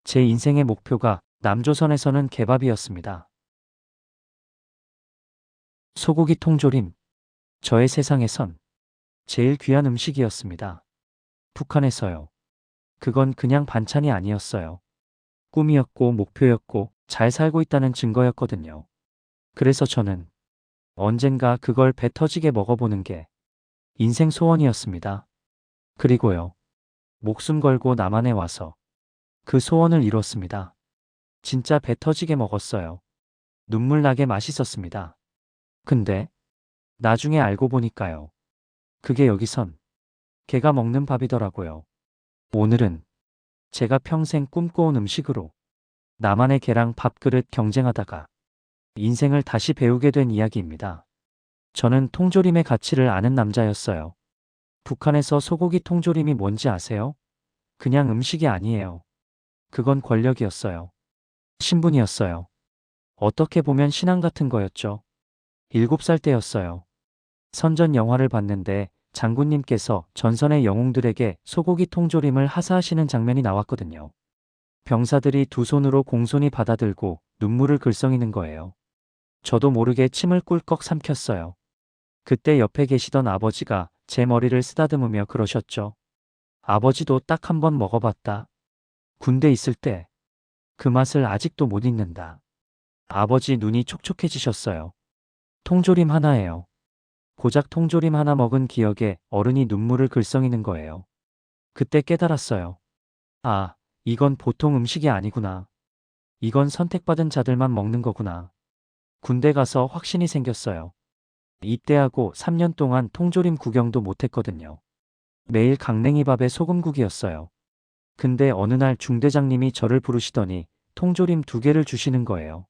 제 인생의 목표가 남조선에서는 개밥이었습니다. 소고기 통조림, 저의 세상에선 제일 귀한 음식이었습니다. 북한에서요. 그건 그냥 반찬이 아니었어요. 꿈이었고 목표였고 잘 살고 있다는 증거였거든요. 그래서 저는 언젠가 그걸 배 터지게 먹어보는 게 인생 소원이었습니다. 그리고요. 목숨 걸고 남한에 와서 그 소원을 이뤘습니다. 진짜 배 터지게 먹었어요. 눈물 나게 맛있었습니다. 근데 나중에 알고 보니까요. 그게 여기선 개가 먹는 밥이더라고요. 오늘은 제가 평생 꿈꿔온 음식으로 나만의 개랑 밥그릇 경쟁하다가 인생을 다시 배우게 된 이야기입니다. 저는 통조림의 가치를 아는 남자였어요. 북한에서 소고기 통조림이 뭔지 아세요? 그냥 음식이 아니에요. 그건 권력이었어요. 신분이었어요. 어떻게 보면 신앙 같은 거였죠. 7살 때였어요. 선전 영화를 봤는데 장군님께서 전선의 영웅들에게 소고기 통조림을 하사하시는 장면이 나왔거든요. 병사들이 두 손으로 공손히 받아들고 눈물을 글썽이는 거예요. 저도 모르게 침을 꿀꺽 삼켰어요. 그때 옆에 계시던 아버지가 제 머리를 쓰다듬으며 그러셨죠. 아버지도 딱 한 번 먹어봤다. 군대 있을 때 그 맛을 아직도 못 잊는다. 아버지 눈이 촉촉해지셨어요. 통조림 하나예요. 고작 통조림 하나 먹은 기억에 어른이 눈물을 글썽이는 거예요. 그때 깨달았어요. 아, 이건 보통 음식이 아니구나. 이건 선택받은 자들만 먹는 거구나. 군대 가서 확신이 생겼어요. 입대하고 3년 동안 통조림 구경도 못했거든요. 매일 강냉이밥에 소금국이었어요. 근데 어느 날 중대장님이 저를 부르시더니 통조림 2개를 주시는 거예요.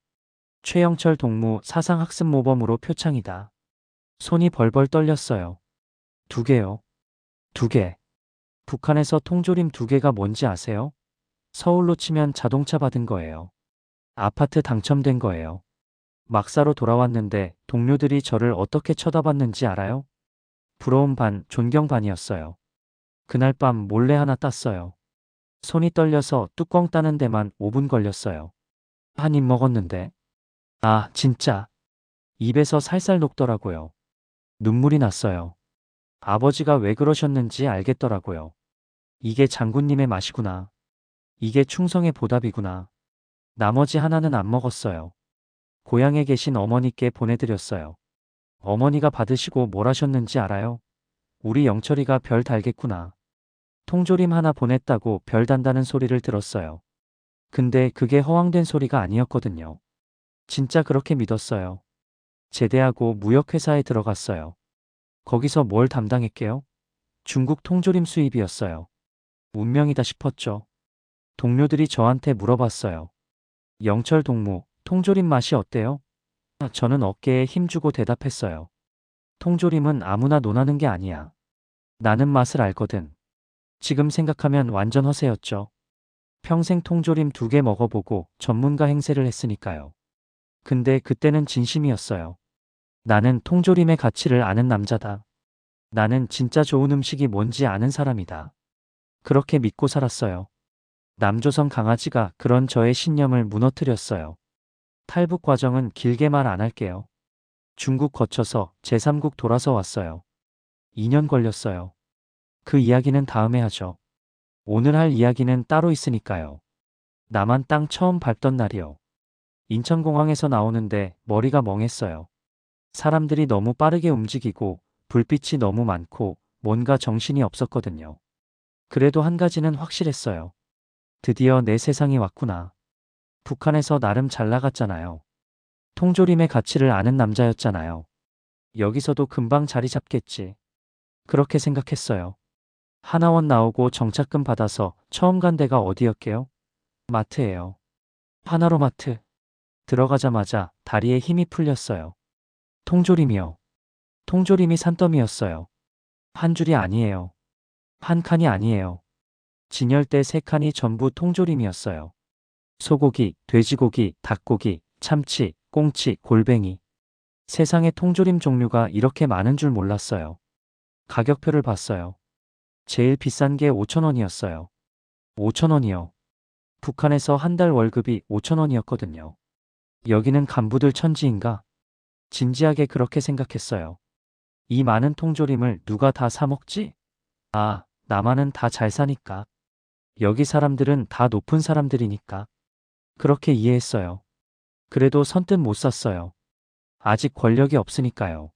최영철 동무 사상학습모범으로 표창이다. 손이 벌벌 떨렸어요. 2개요. 2개. 북한에서 통조림 2개가 뭔지 아세요? 서울로 치면 자동차 받은 거예요. 아파트 당첨된 거예요. 막사로 돌아왔는데 동료들이 저를 어떻게 쳐다봤는지 알아요? 부러움 반, 존경 반이었어요. 그날 밤 몰래 하나 땄어요. 손이 떨려서 뚜껑 따는 데만 5분 걸렸어요. 한 입 먹었는데, 아, 진짜. 입에서 살살 녹더라고요. 눈물이 났어요. 아버지가 왜 그러셨는지 알겠더라고요. 이게 장군님의 맛이구나. 이게 충성의 보답이구나. 나머지 하나는 안 먹었어요. 고향에 계신 어머니께 보내드렸어요. 어머니가 받으시고 뭘 하셨는지 알아요? 우리 영철이가 별 달겠구나. 통조림 하나 보냈다고 별 단다는 소리를 들었어요. 근데 그게 허황된 소리가 아니었거든요. 진짜 그렇게 믿었어요. 제대하고 무역회사에 들어갔어요. 거기서 뭘 담당했게요? 중국 통조림 수입이었어요. 운명이다 싶었죠. 동료들이 저한테 물어봤어요. 영철 동무, 통조림 맛이 어때요? 저는 어깨에 힘주고 대답했어요. 통조림은 아무나 논하는 게 아니야. 나는 맛을 알거든. 지금 생각하면 완전 허세였죠. 평생 통조림 2개 먹어보고 전문가 행세를 했으니까요. 근데 그때는 진심이었어요. 나는 통조림의 가치를 아는 남자다. 나는 진짜 좋은 음식이 뭔지 아는 사람이다. 그렇게 믿고 살았어요. 남조선 강아지가 그런 저의 신념을 무너뜨렸어요. 탈북 과정은 길게 말 안 할게요. 중국 거쳐서 제3국 돌아서 왔어요. 2년 걸렸어요. 그 이야기는 다음에 하죠. 오늘 할 이야기는 따로 있으니까요. 남한 땅 처음 밟던 날이요. 인천공항에서 나오는데 머리가 멍했어요. 사람들이 너무 빠르게 움직이고 불빛이 너무 많고 뭔가 정신이 없었거든요. 그래도 한 가지는 확실했어요. 드디어 내 세상이 왔구나. 북한에서 나름 잘 나갔잖아요. 통조림의 가치를 아는 남자였잖아요. 여기서도 금방 자리 잡겠지. 그렇게 생각했어요. 하나원 나오고 정착금 받아서 처음 간 데가 어디였게요? 마트예요. 하나로마트. 들어가자마자 다리에 힘이 풀렸어요. 통조림이요. 통조림이 산더미였어요. 한 줄이 아니에요. 한 칸이 아니에요. 진열대 3칸이 전부 통조림이었어요. 소고기, 돼지고기, 닭고기, 참치, 꽁치, 골뱅이. 세상에 통조림 종류가 이렇게 많은 줄 몰랐어요. 가격표를 봤어요. 제일 비싼 게 5,000원이었어요. 5,000원이요. 북한에서 한 달 월급이 5천 원이었거든요. 여기는 간부들 천지인가? 진지하게 그렇게 생각했어요. 이 많은 통조림을 누가 다 사 먹지? 아, 나만은 다 잘 사니까. 여기 사람들은 다 높은 사람들이니까. 그렇게 이해했어요. 그래도 선뜻 못 샀어요. 아직 권력이 없으니까요.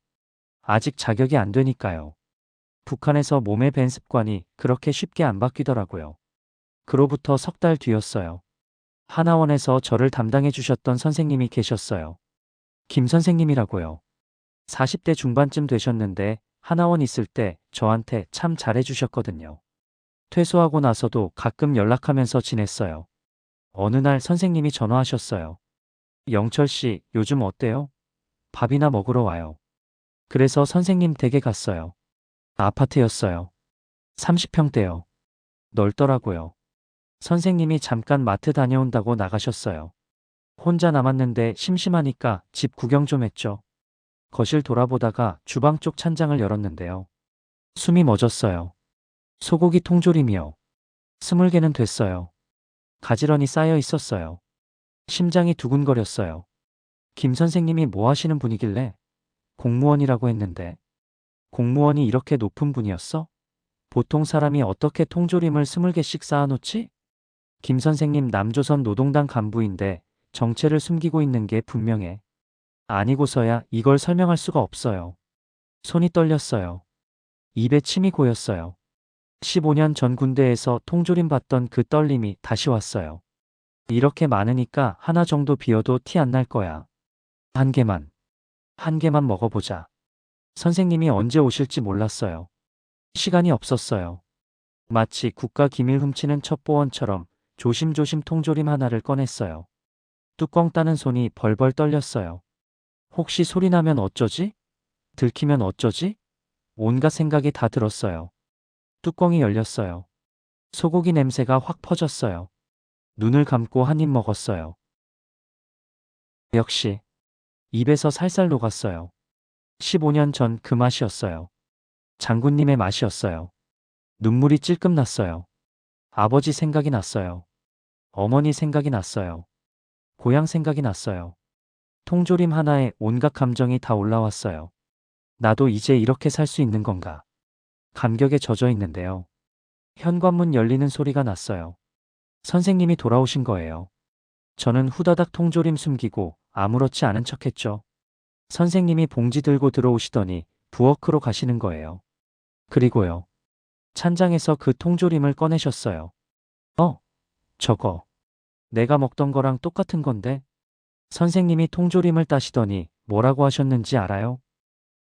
아직 자격이 안 되니까요. 북한에서 몸에 밴 습관이 그렇게 쉽게 안 바뀌더라고요. 그로부터 석 달 뒤였어요. 하나원에서 저를 담당해 주셨던 선생님이 계셨어요. 김 선생님이라고요. 40대 중반쯤 되셨는데 하나원 있을 때 저한테 참 잘해 주셨거든요. 퇴소하고 나서도 가끔 연락하면서 지냈어요. 어느 날 선생님이 전화하셨어요. 영철 씨, 요즘 어때요? 밥이나 먹으러 와요. 그래서 선생님 댁에 갔어요. 아파트였어요. 30평대요. 넓더라고요. 선생님이 잠깐 마트 다녀온다고 나가셨어요. 혼자 남았는데 심심하니까 집 구경 좀 했죠. 거실 돌아보다가 주방 쪽 찬장을 열었는데요. 숨이 멎었어요. 소고기 통조림이요. 20개는 됐어요. 가지런히 쌓여 있었어요. 심장이 두근거렸어요. 김 선생님이 뭐 하시는 분이길래? 공무원이라고 했는데. 공무원이 이렇게 높은 분이었어? 보통 사람이 어떻게 통조림을 20개씩 쌓아놓지? 김 선생님 남조선 노동당 간부인데 정체를 숨기고 있는 게 분명해. 아니고서야 이걸 설명할 수가 없어요. 손이 떨렸어요. 입에 침이 고였어요. 15년 전 군대에서 통조림 받던 그 떨림이 다시 왔어요. 이렇게 많으니까 하나 정도 비워도 티 안 날 거야. 한 개만. 한 개만 먹어보자. 선생님이 언제 오실지 몰랐어요. 시간이 없었어요. 마치 국가 기밀 훔치는 첩보원처럼 조심조심 통조림 하나를 꺼냈어요. 뚜껑 따는 손이 벌벌 떨렸어요. 혹시 소리 나면 어쩌지? 들키면 어쩌지? 온갖 생각이 다 들었어요. 뚜껑이 열렸어요. 소고기 냄새가 확 퍼졌어요. 눈을 감고 한 입 먹었어요. 역시 입에서 살살 녹았어요. 15년 전 그 맛이었어요. 장군님의 맛이었어요. 눈물이 찔끔 났어요. 아버지 생각이 났어요. 어머니 생각이 났어요. 고향 생각이 났어요. 통조림 하나에 온갖 감정이 다 올라왔어요. 나도 이제 이렇게 살 수 있는 건가? 감격에 젖어 있는데요. 현관문 열리는 소리가 났어요. 선생님이 돌아오신 거예요. 저는 후다닥 통조림 숨기고 아무렇지 않은 척했죠. 선생님이 봉지 들고 들어오시더니 부엌으로 가시는 거예요. 그리고요. 찬장에서 그 통조림을 꺼내셨어요. 저거. 내가 먹던 거랑 똑같은 건데? 선생님이 통조림을 따시더니 뭐라고 하셨는지 알아요?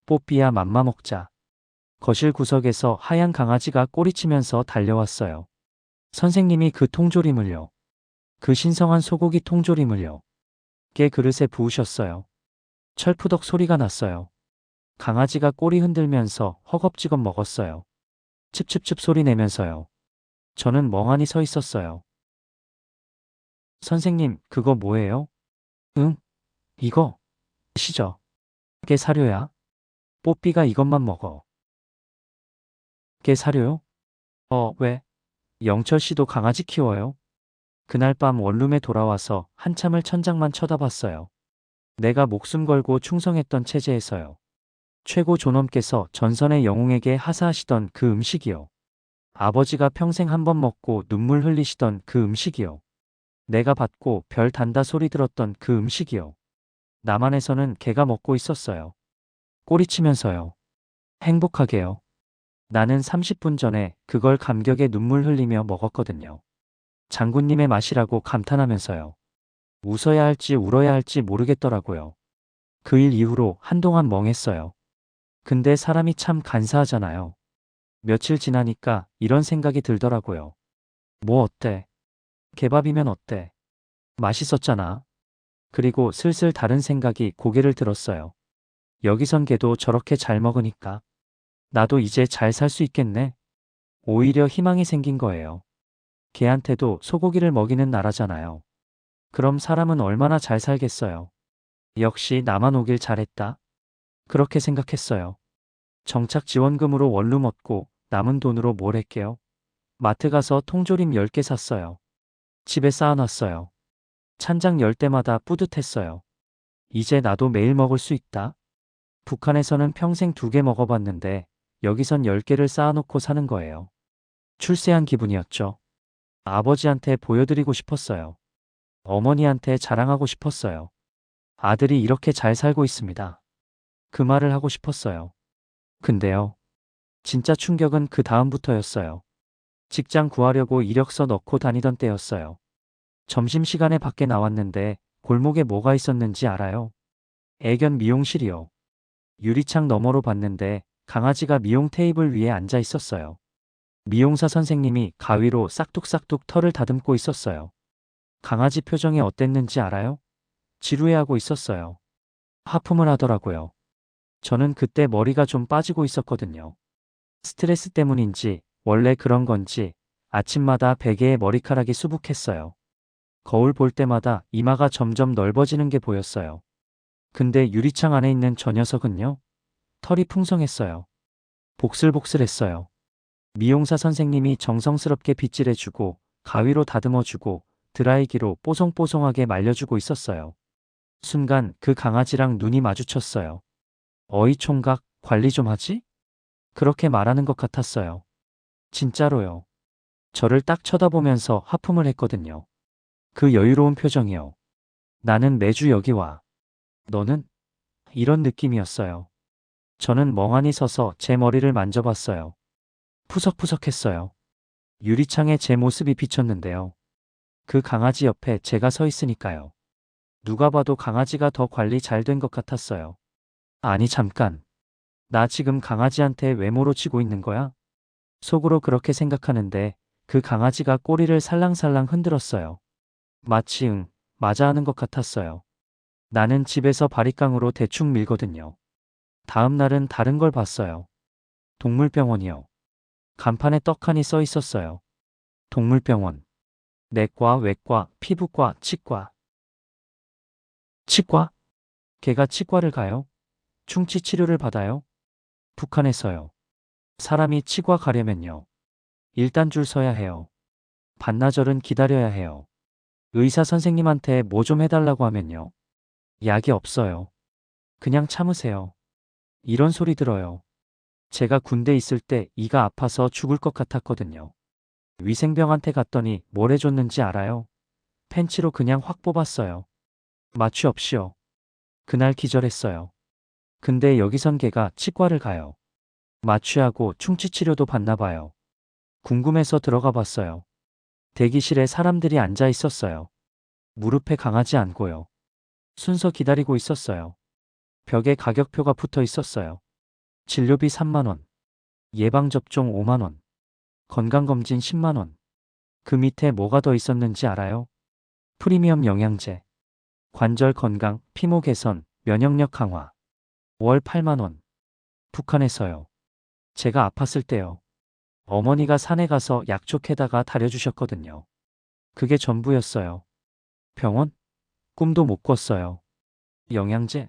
뽀삐야 맘마 먹자. 거실 구석에서 하얀 강아지가 꼬리치면서 달려왔어요. 선생님이 그 통조림을요. 그 신성한 소고기 통조림을요. 깨 그릇에 부으셨어요. 철푸덕 소리가 났어요. 강아지가 꼬리 흔들면서 허겁지겁 먹었어요. 칩칩칩 소리 내면서요. 저는 멍하니 서 있었어요. 선생님, 그거 뭐예요? 응, 이거. 시죠. 깨 사료야. 뽀삐가 이것만 먹어. 깨 사료요? 왜? 영철 씨도 강아지 키워요? 그날 밤 원룸에 돌아와서 한참을 천장만 쳐다봤어요. 내가 목숨 걸고 충성했던 체제에서요. 최고 존엄께서 전선의 영웅에게 하사하시던 그 음식이요. 아버지가 평생 한 번 먹고 눈물 흘리시던 그 음식이요. 내가 받고 별 단다 소리 들었던 그 음식이요. 남한에서는 개가 먹고 있었어요. 꼬리치면서요. 행복하게요. 나는 30분 전에 그걸 감격에 눈물 흘리며 먹었거든요. 장군님의 맛이라고 감탄하면서요. 웃어야 할지 울어야 할지 모르겠더라고요. 그 일 이후로 한동안 멍했어요. 근데 사람이 참 간사하잖아요. 며칠 지나니까 이런 생각이 들더라고요. 뭐 어때? 개밥이면 어때? 맛있었잖아. 그리고 슬슬 다른 생각이 고개를 들었어요. 여기선 개도 저렇게 잘 먹으니까 나도 이제 잘 살 수 있겠네. 오히려 희망이 생긴 거예요. 개한테도 소고기를 먹이는 나라잖아요. 그럼 사람은 얼마나 잘 살겠어요. 역시 나만 오길 잘했다. 그렇게 생각했어요. 정착 지원금으로 원룸 얻고 남은 돈으로 뭘 할게요? 마트 가서 통조림 10개 샀어요. 집에 쌓아놨어요. 찬장 열 때마다 뿌듯했어요. 이제 나도 매일 먹을 수 있다. 북한에서는 평생 2개 먹어봤는데 여기선 10개를 쌓아놓고 사는 거예요. 출세한 기분이었죠. 아버지한테 보여드리고 싶었어요. 어머니한테 자랑하고 싶었어요. 아들이 이렇게 잘 살고 있습니다. 그 말을 하고 싶었어요. 근데요. 진짜 충격은 그 다음부터였어요. 직장 구하려고 이력서 넣고 다니던 때였어요. 점심시간에 밖에 나왔는데 골목에 뭐가 있었는지 알아요? 애견 미용실이요. 유리창 너머로 봤는데 강아지가 미용 테이블 위에 앉아 있었어요. 미용사 선생님이 가위로 싹둑싹둑 털을 다듬고 있었어요. 강아지 표정이 어땠는지 알아요? 지루해하고 있었어요. 하품을 하더라고요. 저는 그때 머리가 좀 빠지고 있었거든요. 스트레스 때문인지 원래 그런 건지 아침마다 베개에 머리카락이 수북했어요. 거울 볼 때마다 이마가 점점 넓어지는 게 보였어요. 근데 유리창 안에 있는 저 녀석은요? 털이 풍성했어요. 복슬복슬했어요. 미용사 선생님이 정성스럽게 빗질해주고 가위로 다듬어주고 드라이기로 뽀송뽀송하게 말려주고 있었어요. 순간 그 강아지랑 눈이 마주쳤어요. 어이 총각, 관리 좀 하지? 그렇게 말하는 것 같았어요. 진짜로요. 저를 딱 쳐다보면서 하품을 했거든요. 그 여유로운 표정이요. 나는 매주 여기 와. 너는? 이런 느낌이었어요. 저는 멍하니 서서 제 머리를 만져봤어요. 푸석푸석했어요. 유리창에 제 모습이 비쳤는데요. 그 강아지 옆에 제가 서 있으니까요. 누가 봐도 강아지가 더 관리 잘 된 것 같았어요. 아니 잠깐. 나 지금 강아지한테 외모로 치고 있는 거야? 속으로 그렇게 생각하는데 그 강아지가 꼬리를 살랑살랑 흔들었어요. 마치 맞아 하는 것 같았어요. 나는 집에서 바리깡으로 대충 밀거든요. 다음 날은 다른 걸 봤어요. 동물병원이요. 간판에 떡하니 써 있었어요. 동물병원. 내과, 외과, 피부과, 치과. 치과? 개가 치과를 가요? 충치 치료를 받아요? 북한에서요. 사람이 치과 가려면요. 일단 줄 서야 해요. 반나절은 기다려야 해요. 의사 선생님한테 뭐 좀 해달라고 하면요. 약이 없어요. 그냥 참으세요. 이런 소리 들어요. 제가 군대 있을 때 이가 아파서 죽을 것 같았거든요. 위생병한테 갔더니 뭘 해줬는지 알아요? 펜치로 그냥 확 뽑았어요. 마취 없이요. 그날 기절했어요. 근데 여기선 걔가 치과를 가요. 마취하고 충치 치료도 받나 봐요. 궁금해서 들어가 봤어요. 대기실에 사람들이 앉아 있었어요. 무릎에 강아지 안고요. 순서 기다리고 있었어요. 벽에 가격표가 붙어 있었어요. 진료비 3만 원, 예방접종 5만 원, 건강검진 10만 원. 그 밑에 뭐가 더 있었는지 알아요? 프리미엄 영양제, 관절 건강, 피모 개선, 면역력 강화. 월 8만 원. 북한에서요. 제가 아팠을 때요. 어머니가 산에 가서 약초캐다가 다려주셨거든요. 그게 전부였어요. 병원? 꿈도 못 꿨어요. 영양제?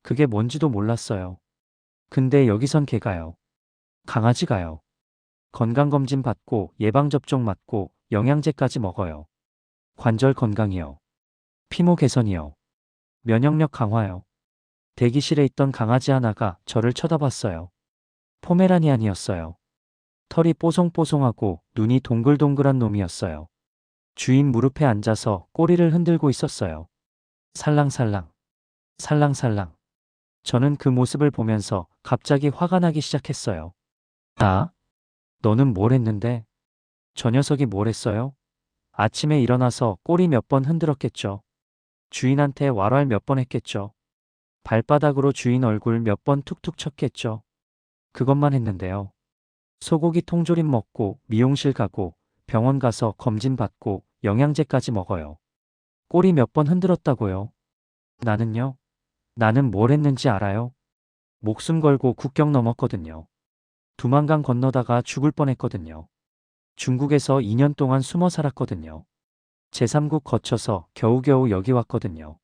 그게 뭔지도 몰랐어요. 근데 여기선 개가요. 강아지가요. 건강검진 받고 예방접종 맞고 영양제까지 먹어요. 관절 건강이요. 피모 개선이요. 면역력 강화요. 대기실에 있던 강아지 하나가 저를 쳐다봤어요. 포메라니안이었어요. 털이 뽀송뽀송하고 눈이 동글동글한 놈이었어요. 주인 무릎에 앉아서 꼬리를 흔들고 있었어요. 살랑살랑, 살랑살랑. 저는 그 모습을 보면서 갑자기 화가 나기 시작했어요. 아, 너는 뭘 했는데? 저 녀석이 뭘 했어요? 아침에 일어나서 꼬리 몇 번 흔들었겠죠. 주인한테 왈왈 몇 번 했겠죠. 발바닥으로 주인 얼굴 몇 번 툭툭 쳤겠죠. 그것만 했는데요. 소고기 통조림 먹고 미용실 가고 병원 가서 검진 받고 영양제까지 먹어요. 꼬리 몇 번 흔들었다고요. 나는요? 나는 뭘 했는지 알아요? 목숨 걸고 국경 넘었거든요. 두만강 건너다가 죽을 뻔했거든요. 중국에서 2년 동안 숨어 살았거든요. 제3국 거쳐서 겨우겨우 여기 왔거든요.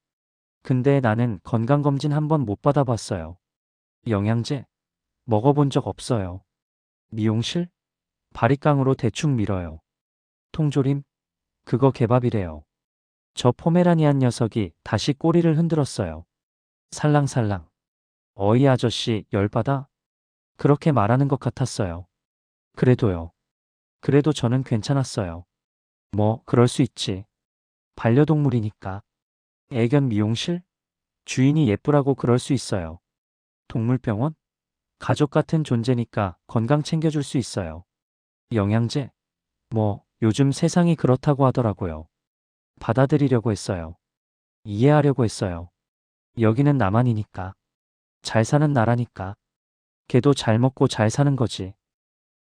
근데 나는 건강검진 한 번 못 받아봤어요. 영양제? 먹어본 적 없어요. 미용실? 바리깡으로 대충 밀어요. 통조림? 그거 개밥이래요. 저 포메라니안 녀석이 다시 꼬리를 흔들었어요. 살랑살랑. 어이 아저씨 열받아? 그렇게 말하는 것 같았어요. 그래도요. 그래도 저는 괜찮았어요. 뭐 그럴 수 있지. 반려동물이니까. 애견 미용실? 주인이 예쁘라고 그럴 수 있어요. 동물병원? 가족 같은 존재니까 건강 챙겨줄 수 있어요. 영양제? 뭐 요즘 세상이 그렇다고 하더라고요. 받아들이려고 했어요. 이해하려고 했어요. 여기는 나만이니까. 잘 사는 나라니까. 걔도 잘 먹고 잘 사는 거지.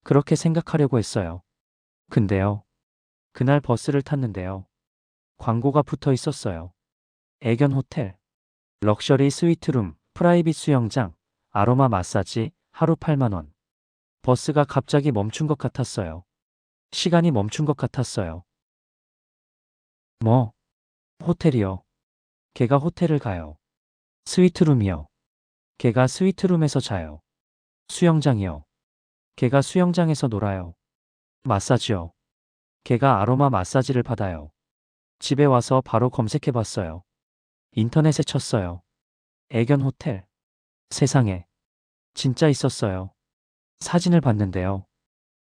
그렇게 생각하려고 했어요. 근데요. 그날 버스를 탔는데요. 광고가 붙어 있었어요. 애견 호텔, 럭셔리 스위트룸, 프라이빗 수영장, 아로마 마사지, 하루 8만 원. 버스가 갑자기 멈춘 것 같았어요. 시간이 멈춘 것 같았어요. 뭐? 호텔이요. 걔가 호텔을 가요. 스위트룸이요. 걔가 스위트룸에서 자요. 수영장이요. 걔가 수영장에서 놀아요. 마사지요. 걔가 아로마 마사지를 받아요. 집에 와서 바로 검색해 봤어요. 인터넷에 쳤어요. 애견 호텔. 세상에. 진짜 있었어요. 사진을 봤는데요.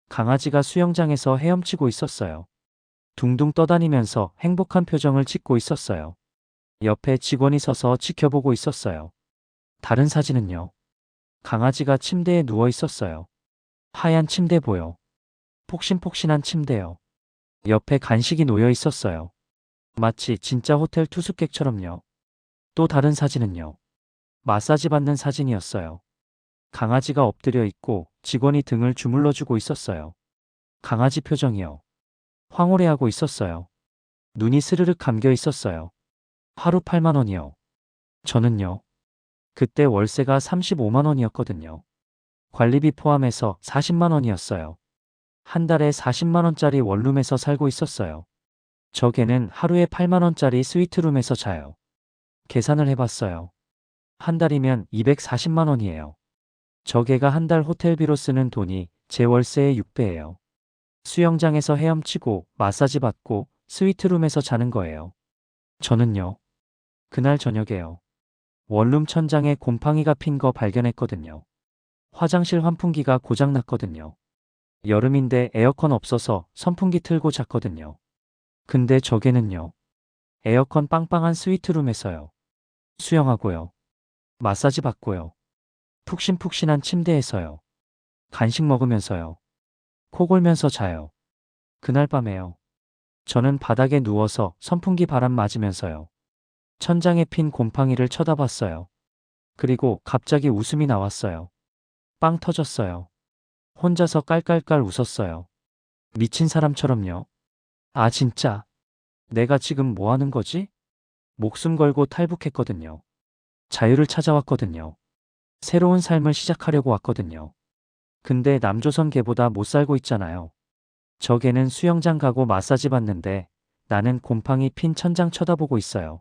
강아지가 수영장에서 헤엄치고 있었어요. 둥둥 떠다니면서 행복한 표정을 짓고 있었어요. 옆에 직원이 서서 지켜보고 있었어요. 다른 사진은요. 강아지가 침대에 누워 있었어요. 하얀 침대 보여. 폭신폭신한 침대요. 옆에 간식이 놓여 있었어요. 마치 진짜 호텔 투숙객처럼요. 또 다른 사진은요. 마사지 받는 사진이었어요. 강아지가 엎드려 있고 직원이 등을 주물러주고 있었어요. 강아지 표정이요. 황홀해하고 있었어요. 눈이 스르륵 감겨 있었어요. 하루 8만 원이요. 저는요. 그때 월세가 35만 원이었거든요. 관리비 포함해서 40만 원이었어요. 한 달에 40만 원짜리 원룸에서 살고 있었어요. 저 개는 하루에 8만 원짜리 스위트룸에서 자요. 계산을 해봤어요. 한 달이면 240만 원이에요. 저 개가 한 달 호텔비로 쓰는 돈이 제 월세의 6배예요. 수영장에서 헤엄치고 마사지 받고 스위트룸에서 자는 거예요. 저는요. 그날 저녁에요. 원룸 천장에 곰팡이가 핀 거 발견했거든요. 화장실 환풍기가 고장났거든요. 여름인데 에어컨 없어서 선풍기 틀고 잤거든요. 근데 저 개는요. 에어컨 빵빵한 스위트룸에서요. 수영하고요. 마사지 받고요. 푹신푹신한 침대에서요. 간식 먹으면서요. 코 골면서 자요. 그날 밤에요. 저는 바닥에 누워서 선풍기 바람 맞으면서요. 천장에 핀 곰팡이를 쳐다봤어요. 그리고 갑자기 웃음이 나왔어요. 빵 터졌어요. 혼자서 깔깔깔 웃었어요. 미친 사람처럼요. 아, 진짜. 내가 지금 뭐 하는 거지? 목숨 걸고 탈북했거든요. 자유를 찾아왔거든요. 새로운 삶을 시작하려고 왔거든요. 근데 남조선 개보다 못 살고 있잖아요. 저 개는 수영장 가고 마사지 받는데 나는 곰팡이 핀 천장 쳐다보고 있어요.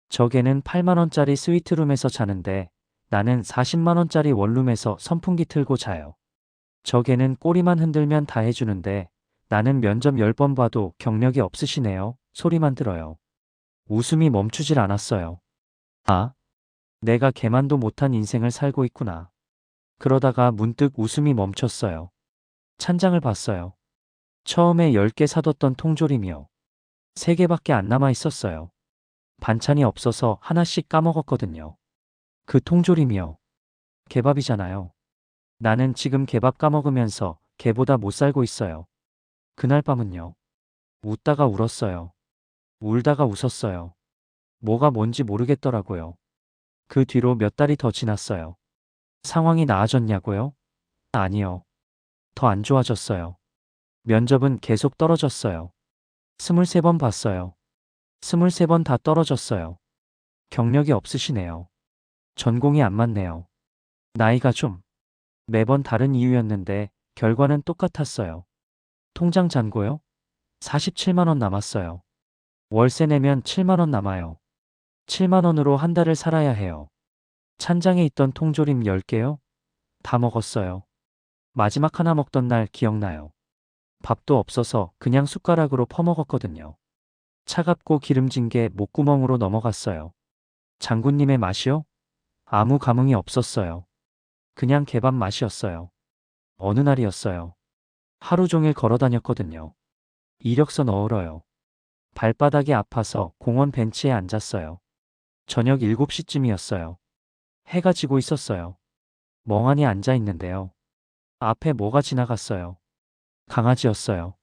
저 개는 8만 원짜리 스위트룸에서 자는데 나는 40만 원짜리 원룸에서 선풍기 틀고 자요. 저 개는 꼬리만 흔들면 다 해주는데 나는 면접 10번 봐도 경력이 없으시네요. 소리만 들어요. 웃음이 멈추질 않았어요. 아, 내가 개만도 못한 인생을 살고 있구나. 그러다가 문득 웃음이 멈췄어요. 찬장을 봤어요. 처음에 10개 사뒀던 통조림이요. 3개밖에 안 남아 있었어요. 반찬이 없어서 하나씩 까먹었거든요. 그 통조림이요. 개밥이잖아요. 나는 지금 개밥 까먹으면서 개보다 못 살고 있어요. 그날 밤은요. 웃다가 울었어요. 울다가 웃었어요. 뭐가 뭔지 모르겠더라고요. 그 뒤로 몇 달이 더 지났어요. 상황이 나아졌냐고요? 아니요. 더 안 좋아졌어요. 면접은 계속 떨어졌어요. 23번 봤어요. 23번 다 떨어졌어요. 경력이 없으시네요. 전공이 안 맞네요. 나이가 좀. 매번 다른 이유였는데 결과는 똑같았어요. 통장 잔고요? 47만 원 남았어요. 월세 내면 7만 원 남아요. 7만 원으로 한 달을 살아야 해요. 찬장에 있던 통조림 10개요? 다 먹었어요. 마지막 하나 먹던 날 기억나요. 밥도 없어서 그냥 숟가락으로 퍼먹었거든요. 차갑고 기름진 게 목구멍으로 넘어갔어요. 장군님의 맛이요? 아무 감흥이 없었어요. 그냥 개밥 맛이었어요. 어느 날이었어요. 하루 종일 걸어 다녔거든요. 이력서 넣으러요. 발바닥이 아파서 공원 벤치에 앉았어요. 저녁 7시쯤이었어요. 해가 지고 있었어요. 멍하니 앉아 있는데요. 앞에 뭐가 지나갔어요. 강아지였어요.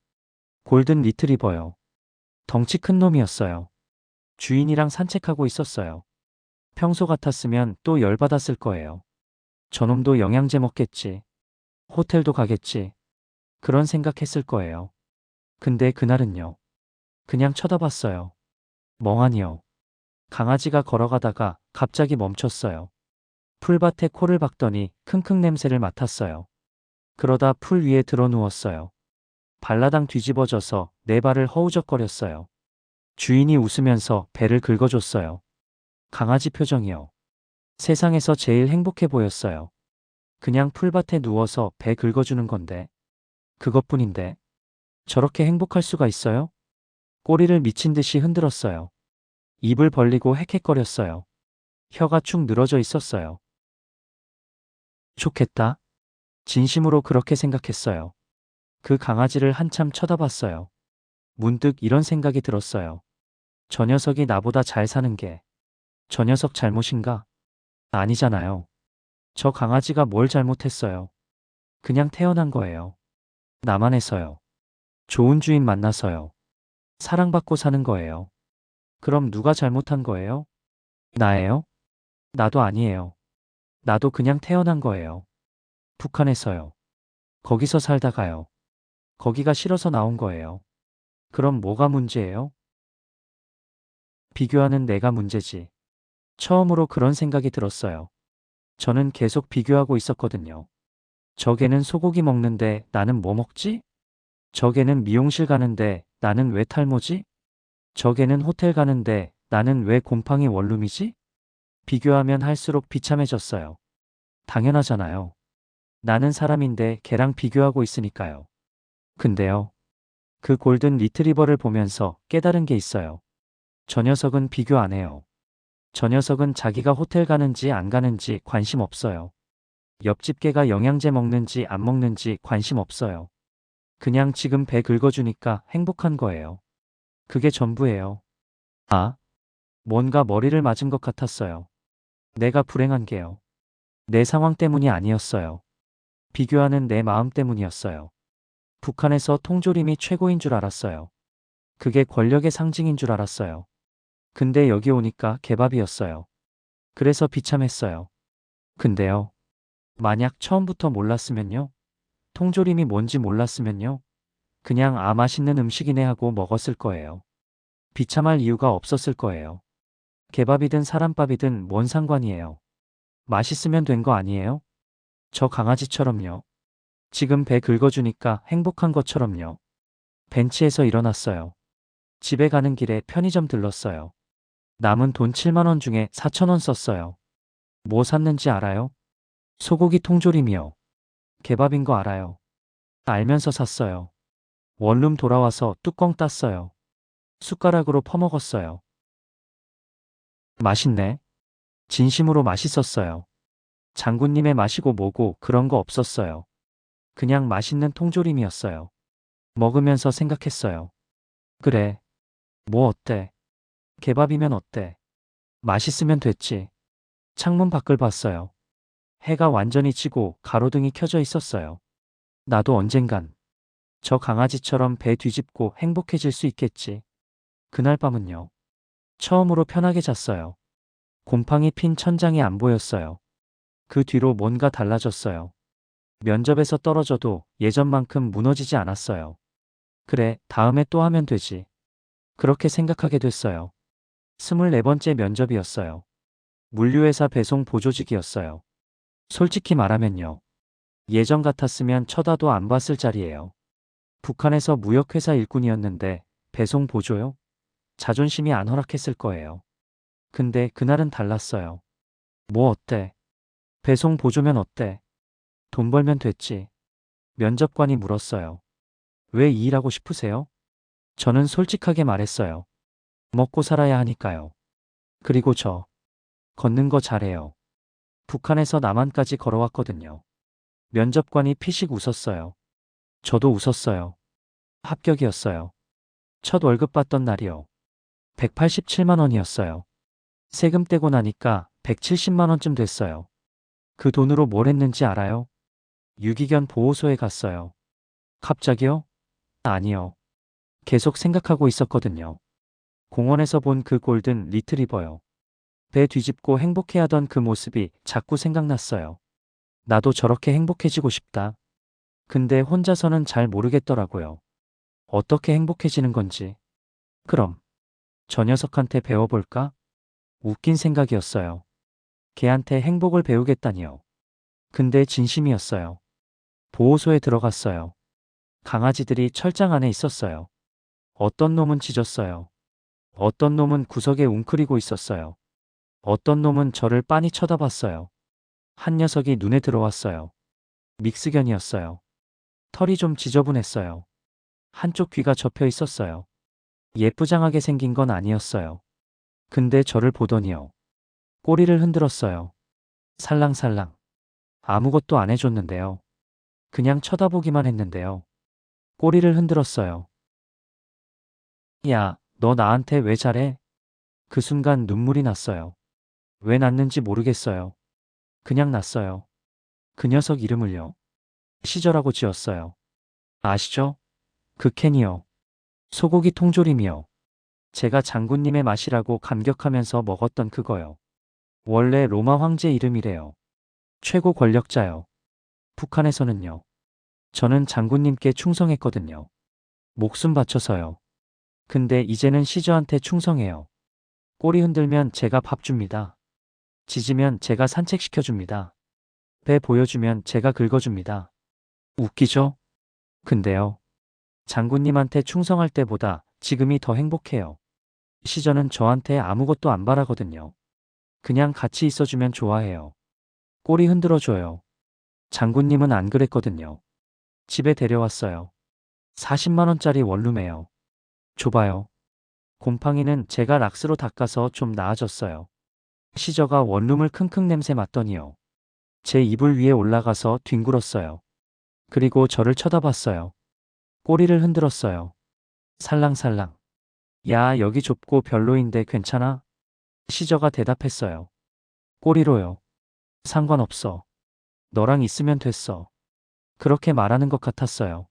골든 리트리버요. 덩치 큰 놈이었어요. 주인이랑 산책하고 있었어요. 평소 같았으면 또 열받았을 거예요. 저놈도 영양제 먹겠지. 호텔도 가겠지. 그런 생각했을 거예요. 근데 그날은요. 그냥 쳐다봤어요. 멍하니요. 강아지가 걸어가다가 갑자기 멈췄어요. 풀밭에 코를 박더니 킁킁 냄새를 맡았어요. 그러다 풀 위에 들어 누웠어요. 발라당 뒤집어져서 네 발을 허우적거렸어요. 주인이 웃으면서 배를 긁어줬어요. 강아지 표정이요. 세상에서 제일 행복해 보였어요. 그냥 풀밭에 누워서 배 긁어주는 건데. 그것뿐인데. 저렇게 행복할 수가 있어요? 꼬리를 미친 듯이 흔들었어요. 입을 벌리고 헥헥거렸어요. 혀가 축 늘어져 있었어요. 좋겠다. 진심으로 그렇게 생각했어요. 그 강아지를 한참 쳐다봤어요. 문득 이런 생각이 들었어요. 저 녀석이 나보다 잘 사는 게 저 녀석 잘못인가? 아니잖아요. 저 강아지가 뭘 잘못했어요. 그냥 태어난 거예요. 나만 해서요. 좋은 주인 만나서요. 사랑받고 사는 거예요. 그럼 누가 잘못한 거예요? 나예요? 나도 아니에요. 나도 그냥 태어난 거예요. 북한에서요. 거기서 살다가요. 거기가 싫어서 나온 거예요. 그럼 뭐가 문제예요? 비교하는 내가 문제지. 처음으로 그런 생각이 들었어요. 저는 계속 비교하고 있었거든요. 저 개는 소고기 먹는데 나는 뭐 먹지? 저 개는 미용실 가는데 나는 왜 탈모지? 저 개는 호텔 가는데 나는 왜 곰팡이 원룸이지? 비교하면 할수록 비참해졌어요. 당연하잖아요. 나는 사람인데 개랑 비교하고 있으니까요. 근데요. 그 골든 리트리버를 보면서 깨달은 게 있어요. 저 녀석은 비교 안 해요. 저 녀석은 자기가 호텔 가는지 안 가는지 관심 없어요. 옆집 개가 영양제 먹는지 안 먹는지 관심 없어요. 그냥 지금 배 긁어주니까 행복한 거예요. 그게 전부예요. 아, 뭔가 머리를 맞은 것 같았어요. 내가 불행한 게요. 내 상황 때문이 아니었어요. 비교하는 내 마음 때문이었어요. 북한에서 통조림이 최고인 줄 알았어요. 그게 권력의 상징인 줄 알았어요. 근데 여기 오니까 개밥이었어요. 그래서 비참했어요. 근데요. 만약 처음부터 몰랐으면요? 통조림이 뭔지 몰랐으면요? 그냥 아 맛있는 음식이네 하고 먹었을 거예요. 비참할 이유가 없었을 거예요. 개밥이든 사람밥이든 뭔 상관이에요. 맛있으면 된 거 아니에요? 저 강아지처럼요. 지금 배 긁어주니까 행복한 것처럼요. 벤치에서 일어났어요. 집에 가는 길에 편의점 들렀어요. 남은 돈 7만 원 중에 4천 원 썼어요. 뭐 샀는지 알아요? 소고기 통조림이요. 개밥인 거 알아요. 알면서 샀어요. 원룸 돌아와서 뚜껑 땄어요. 숟가락으로 퍼먹었어요. 맛있네. 진심으로 맛있었어요. 장군님의 맛이고 뭐고 그런 거 없었어요. 그냥 맛있는 통조림이었어요. 먹으면서 생각했어요. 그래. 뭐 어때? 개밥이면 어때? 맛있으면 됐지. 창문 밖을 봤어요. 해가 완전히 지고 가로등이 켜져 있었어요. 나도 언젠간 저 강아지처럼 배 뒤집고 행복해질 수 있겠지. 그날 밤은요. 처음으로 편하게 잤어요. 곰팡이 핀 천장이 안 보였어요. 그 뒤로 뭔가 달라졌어요. 면접에서 떨어져도 예전만큼 무너지지 않았어요. 그래, 다음에 또 하면 되지. 그렇게 생각하게 됐어요. 24번째 면접이었어요. 물류회사 배송 보조직이었어요. 솔직히 말하면요. 예전 같았으면 쳐다도 안 봤을 자리예요. 북한에서 무역회사 일꾼이었는데 배송 보조요? 자존심이 안 허락했을 거예요. 근데 그날은 달랐어요. 뭐 어때? 배송 보조면 어때? 돈 벌면 됐지. 면접관이 물었어요. 왜 이 일하고 싶으세요? 저는 솔직하게 말했어요. 먹고 살아야 하니까요. 그리고 걷는 거 잘해요. 북한에서 남한까지 걸어왔거든요. 면접관이 피식 웃었어요. 저도 웃었어요. 합격이었어요. 첫 월급 받던 날이요. 187만 원이었어요. 세금 떼고 나니까 170만 원쯤 됐어요. 그 돈으로 뭘 했는지 알아요? 유기견 보호소에 갔어요. 갑자기요? 아니요. 계속 생각하고 있었거든요. 공원에서 본 그 골든 리트리버요. 배 뒤집고 행복해하던 그 모습이 자꾸 생각났어요. 나도 저렇게 행복해지고 싶다. 근데 혼자서는 잘 모르겠더라고요. 어떻게 행복해지는 건지. 그럼 저 녀석한테 배워볼까? 웃긴 생각이었어요. 걔한테 행복을 배우겠다니요. 근데 진심이었어요. 보호소에 들어갔어요. 강아지들이 철장 안에 있었어요. 어떤 놈은 짖었어요. 어떤 놈은 구석에 웅크리고 있었어요. 어떤 놈은 저를 빤히 쳐다봤어요. 한 녀석이 눈에 들어왔어요. 믹스견이었어요. 털이 좀 지저분했어요. 한쪽 귀가 접혀 있었어요. 예쁘장하게 생긴 건 아니었어요. 근데 저를 보더니요. 꼬리를 흔들었어요. 살랑살랑. 아무것도 안 해줬는데요. 그냥 쳐다보기만 했는데요. 꼬리를 흔들었어요. 야, 너 나한테 왜 잘해? 그 순간 눈물이 났어요. 왜 났는지 모르겠어요. 그냥 났어요. 그 녀석 이름을요. 시저라고 지었어요. 아시죠? 그 캔이요. 소고기 통조림이요. 제가 장군님의 맛이라고 감격하면서 먹었던 그거요. 원래 로마 황제 이름이래요. 최고 권력자요. 북한에서는요. 저는 장군님께 충성했거든요. 목숨 바쳐서요. 근데 이제는 시저한테 충성해요. 꼬리 흔들면 제가 밥 줍니다. 짖으면 제가 산책시켜줍니다. 배 보여주면 제가 긁어줍니다. 웃기죠? 근데요. 장군님한테 충성할 때보다 지금이 더 행복해요. 시저는 저한테 아무것도 안 바라거든요. 그냥 같이 있어주면 좋아해요. 꼬리 흔들어줘요. 장군님은 안 그랬거든요. 집에 데려왔어요. 40만 원짜리 원룸에요. 좁아요. 곰팡이는 제가 락스로 닦아서 좀 나아졌어요. 시저가 원룸을 킁킁 냄새 맡더니요. 제 이불 위에 올라가서 뒹굴었어요. 그리고 저를 쳐다봤어요. 꼬리를 흔들었어요. 살랑살랑. 야, 여기 좁고 별로인데 괜찮아? 시저가 대답했어요. 꼬리로요. 상관없어. 너랑 있으면 됐어. 그렇게 말하는 것 같았어요.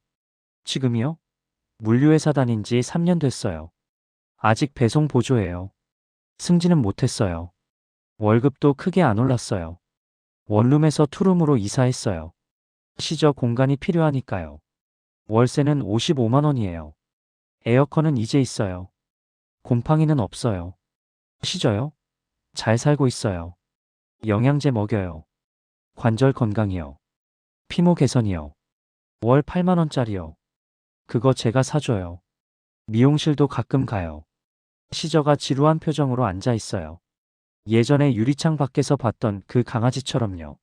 지금이요? 물류회사 다닌 지 3년 됐어요. 아직 배송 보조예요. 승진은 못했어요. 월급도 크게 안 올랐어요. 원룸에서 투룸으로 이사했어요. 시저 공간이 필요하니까요. 월세는 55만 원이에요. 에어컨은 이제 있어요. 곰팡이는 없어요. 시저요? 잘 살고 있어요. 영양제 먹여요. 관절 건강이요. 피모 개선이요. 월 8만 원짜리요. 그거 제가 사줘요. 미용실도 가끔 가요. 시저가 지루한 표정으로 앉아 있어요. 예전에 유리창 밖에서 봤던 그 강아지처럼요.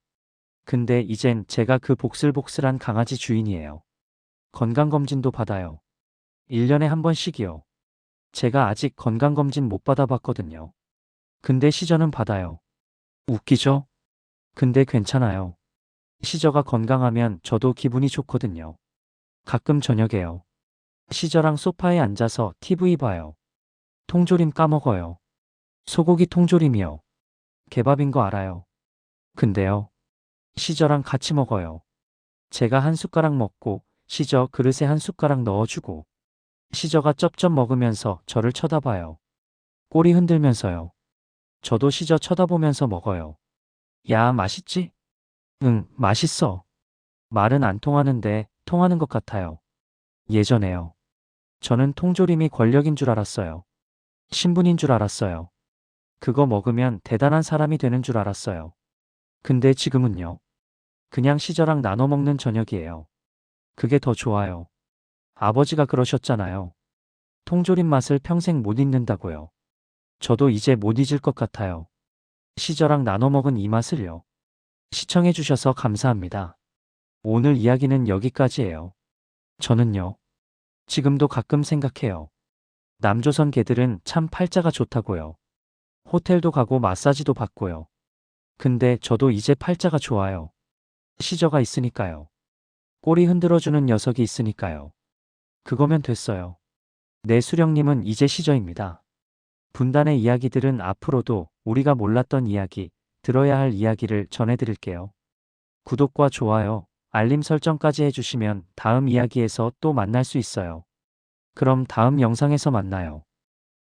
근데 이젠 제가 그 복슬복슬한 강아지 주인이에요. 건강검진도 받아요. 1년에 한 번씩이요. 제가 아직 건강검진 못 받아봤거든요. 근데 시저는 받아요. 웃기죠? 근데 괜찮아요. 시저가 건강하면 저도 기분이 좋거든요. 가끔 저녁에요. 시저랑 소파에 앉아서 TV 봐요. 통조림 까먹어요. 소고기 통조림이요. 개밥인 거 알아요. 근데요. 시저랑 같이 먹어요. 제가 한 숟가락 먹고 시저 그릇에 한 숟가락 넣어주고 시저가 쩝쩝 먹으면서 저를 쳐다봐요. 꼬리 흔들면서요. 저도 시저 쳐다보면서 먹어요. 야, 맛있지? 응, 맛있어. 말은 안 통하는데 통하는 것 같아요. 예전에요. 저는 통조림이 권력인 줄 알았어요. 신분인 줄 알았어요. 그거 먹으면 대단한 사람이 되는 줄 알았어요. 근데 지금은요. 그냥 시저랑 나눠 먹는 저녁이에요. 그게 더 좋아요. 아버지가 그러셨잖아요. 통조림 맛을 평생 못 잊는다고요. 저도 이제 못 잊을 것 같아요. 시저랑 나눠 먹은 이 맛을요. 시청해주셔서 감사합니다. 오늘 이야기는 여기까지예요. 저는요. 지금도 가끔 생각해요. 남조선 개들은 참 팔자가 좋다고요. 호텔도 가고 마사지도 받고요. 근데 저도 이제 팔자가 좋아요. 시저가 있으니까요. 꼬리 흔들어주는 녀석이 있으니까요. 그거면 됐어요. 네, 수령님은 이제 시저입니다. 분단의 이야기들은 앞으로도 우리가 몰랐던 이야기, 들어야 할 이야기를 전해드릴게요. 구독과 좋아요, 알림 설정까지 해주시면 다음 이야기에서 또 만날 수 있어요. 그럼 다음 영상에서 만나요.